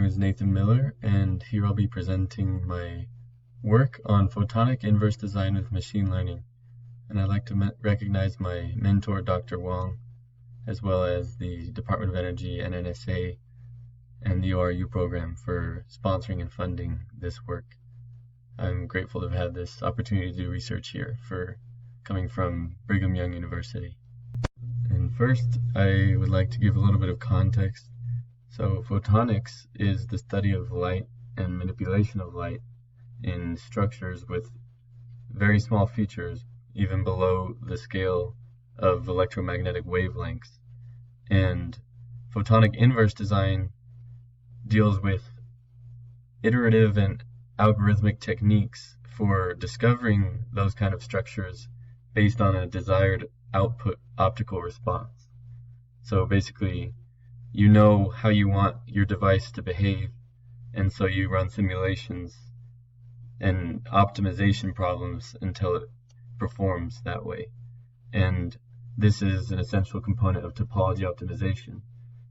is Nathan Miller, and here I'll be presenting my work on photonic inverse design with machine learning. And I'd like to recognize my mentor, Dr. Wang, as well as the Department of Energy and NSA and the O-REU program for sponsoring and funding this work. I'm grateful to have had this opportunity to do research here coming from Brigham Young University. And first, I would like to give a little bit of context. So photonics is the study of light and manipulation of light in structures with very small features, even below the scale of electromagnetic wavelengths. And photonic inverse design deals with iterative and algorithmic techniques for discovering those kind of structures based on a desired output optical response. So basically, you know how you want your device to behave, and so you run simulations and optimization problems until it performs that way. And this is an essential component of topology optimization,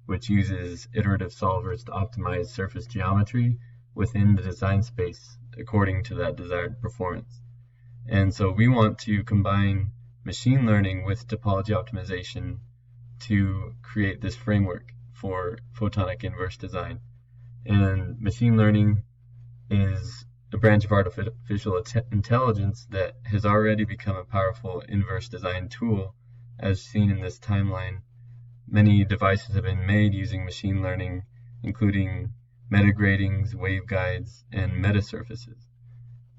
which uses iterative solvers to optimize surface geometry within the design space according to that desired performance. And so we want to combine machine learning with topology optimization to create this framework for photonic inverse design. And machine learning is a branch of artificial intelligence that has already become a powerful inverse design tool, as seen in this timeline. Many devices have been made using machine learning, including metagratings, waveguides, and metasurfaces.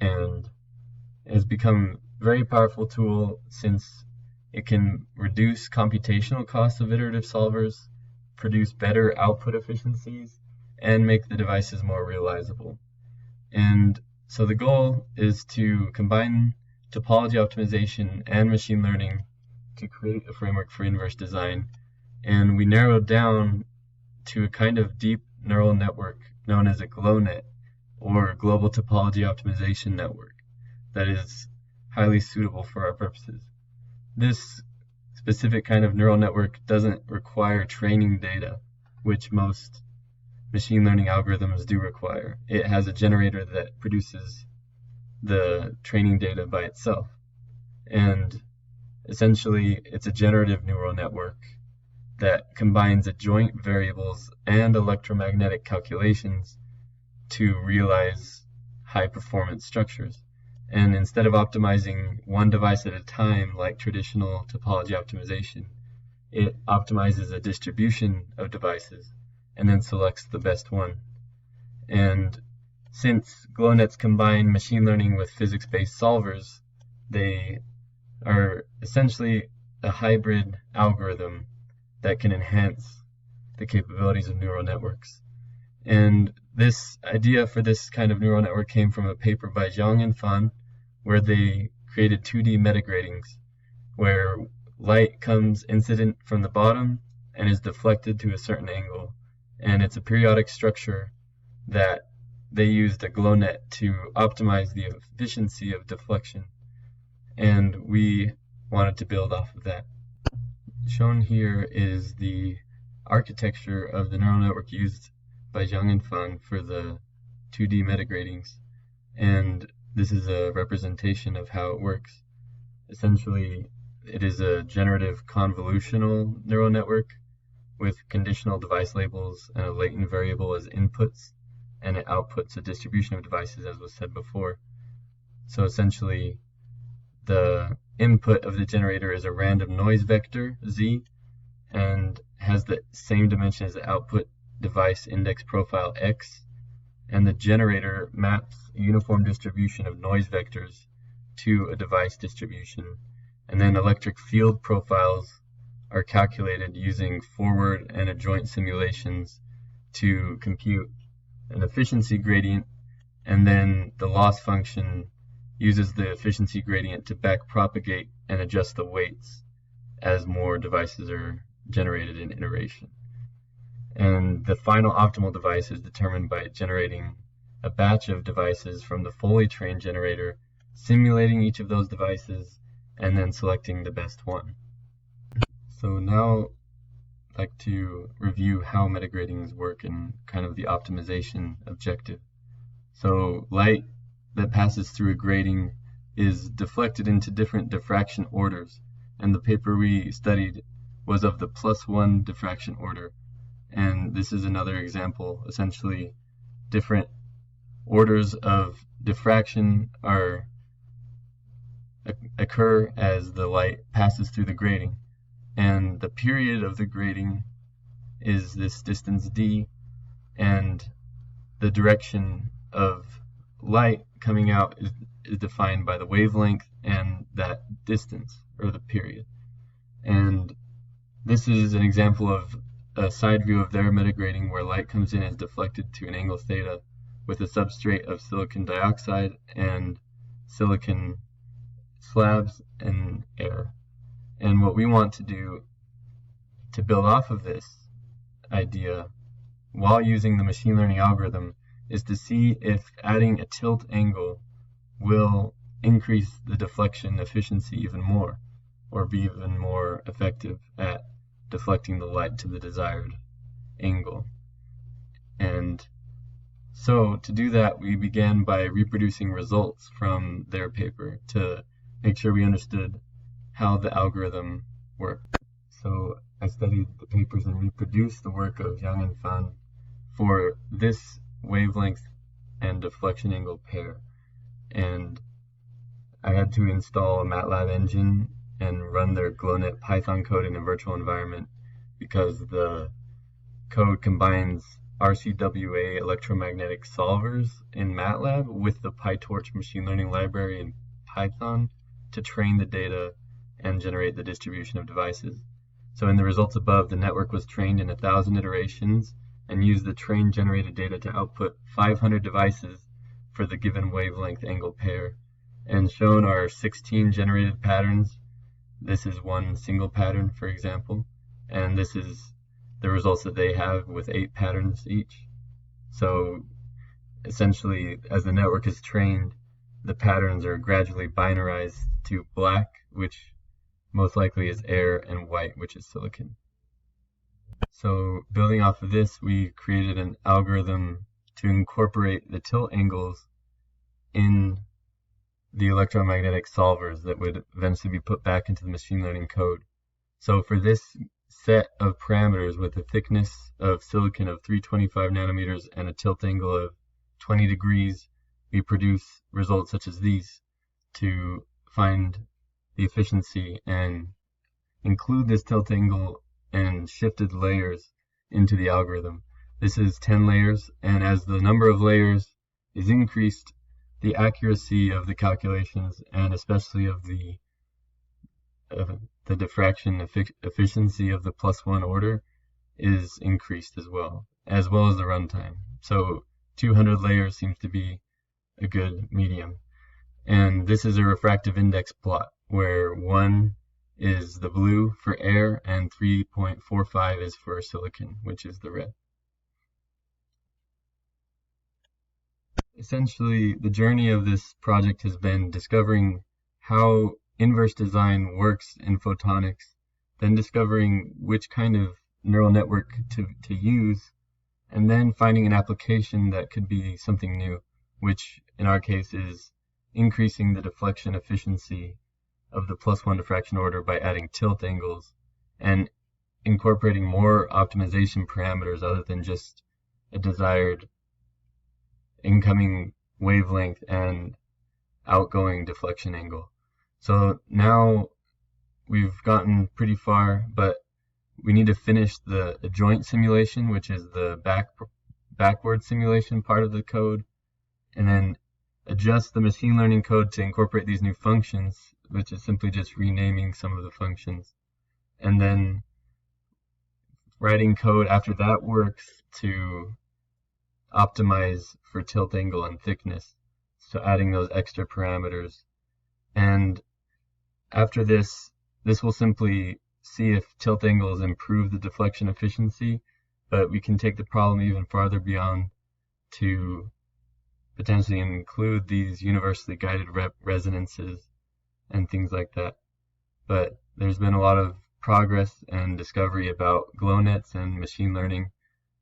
And it has become a very powerful tool since it can reduce computational costs of iterative solvers, produce better output efficiencies, and make the devices more realizable. And so the goal is to combine topology optimization and machine learning to create a framework for inverse design. And we narrowed down to a kind of deep neural network known as a GLONet, or Global Topology Optimization Network, that is highly suitable for our purposes. This specific kind of neural network doesn't require training data, which most machine learning algorithms do require. It has a generator that produces the training data by itself. And essentially, it's a generative neural network that combines adjoint variables and electromagnetic calculations to realize high-performance structures. And instead of optimizing one device at a time like traditional topology optimization, it optimizes a distribution of devices and then selects the best one. And since GLONets combine machine learning with physics-based solvers, they are essentially a hybrid algorithm that can enhance the capabilities of neural networks. And this idea for this kind of neural network came from a paper by Zhang and Fan, where they created 2D metagratings, where light comes incident from the bottom and is deflected to a certain angle. And it's a periodic structure that they used a GLONet to optimize the efficiency of deflection. And we wanted to build off of that. Shown here is the architecture of the neural network used by Zhang and Fan for the 2D metagratings. And this is a representation of how it works. Essentially, it is a generative convolutional neural network with conditional device labels and a latent variable as inputs, and it outputs a distribution of devices, as was said before. So essentially, the input of the generator is a random noise vector, Z, and has the same dimension as the output device index profile, X, and the generator maps a uniform distribution of noise vectors to a device distribution. And then electric field profiles are calculated using forward and adjoint simulations to compute an efficiency gradient, and then the loss function uses the efficiency gradient to backpropagate and adjust the weights as more devices are generated in iteration. And the final optimal device is determined by generating a batch of devices from the fully trained generator, simulating each of those devices, and then selecting the best one. So now like to review how metagratings work and kind of the optimization objective. So light that passes through a grating is deflected into different diffraction orders, and the paper we studied was of the +1 diffraction order. And this is another example. Essentially, different orders of diffraction occur as the light passes through the grating, and the period of the grating is this distance d, and the direction of light coming out is defined by the wavelength and that distance, or the period. And this is an example of a side view of their metagrating where light comes in as deflected to an angle theta with a substrate of silicon dioxide and silicon slabs and air. And what we want to do to build off of this idea while using the machine learning algorithm is to see if adding a tilt angle will increase the deflection efficiency even more, or be even more effective at deflecting the light to the desired angle. And so to do that, we began by reproducing results from their paper to make sure we understood how the algorithm worked. So I studied the papers and reproduced the work of Yang and Fan for this wavelength and deflection angle pair. And I had to install a MATLAB engine and run their GlowNet Python code in a virtual environment because the code combines RCWA electromagnetic solvers in MATLAB with the PyTorch machine learning library in Python to train the data and generate the distribution of devices. So in the results above, the network was trained in 1,000 iterations and used the trained generated data to output 500 devices for the given wavelength angle pair. And shown are 16 generated patterns. This is one single pattern, for example, and this is the results that they have with 8 patterns each. So essentially, as the network is trained, the patterns are gradually binarized to black, which most likely is air, and white, which is silicon. So building off of this, we created an algorithm to incorporate the tilt angles in the electromagnetic solvers that would eventually be put back into the machine learning code. So for this set of parameters with a thickness of silicon of 325 nanometers and a tilt angle of 20 degrees, we produce results such as these to find the efficiency and include this tilt angle and shifted layers into the algorithm. This is 10 layers, and as the number of layers is increased, the accuracy of the calculations and especially of the diffraction efficiency of the +1 order is increased as well as the runtime. So 200 layers seems to be a good medium. And this is a refractive index plot where 1 is the blue for air and 3.45 is for silicon, which is the red. Essentially, the journey of this project has been discovering how inverse design works in photonics, then discovering which kind of neural network to use, and then finding an application that could be something new, which in our case is increasing the deflection efficiency of the +1 diffraction order by adding tilt angles and incorporating more optimization parameters other than just a desired incoming wavelength and outgoing deflection angle. So now we've gotten pretty far, but we need to finish the joint simulation, which is the backward simulation part of the code, and then adjust the machine learning code to incorporate these new functions, which is simply just renaming some of the functions, and then writing code after that works to optimize for tilt angle and thickness, so adding those extra parameters. And after this will simply see if tilt angles improve the deflection efficiency, but we can take the problem even farther beyond to potentially include these universally guided resonances and things like that. But there's been a lot of progress and discovery about glow nets and machine learning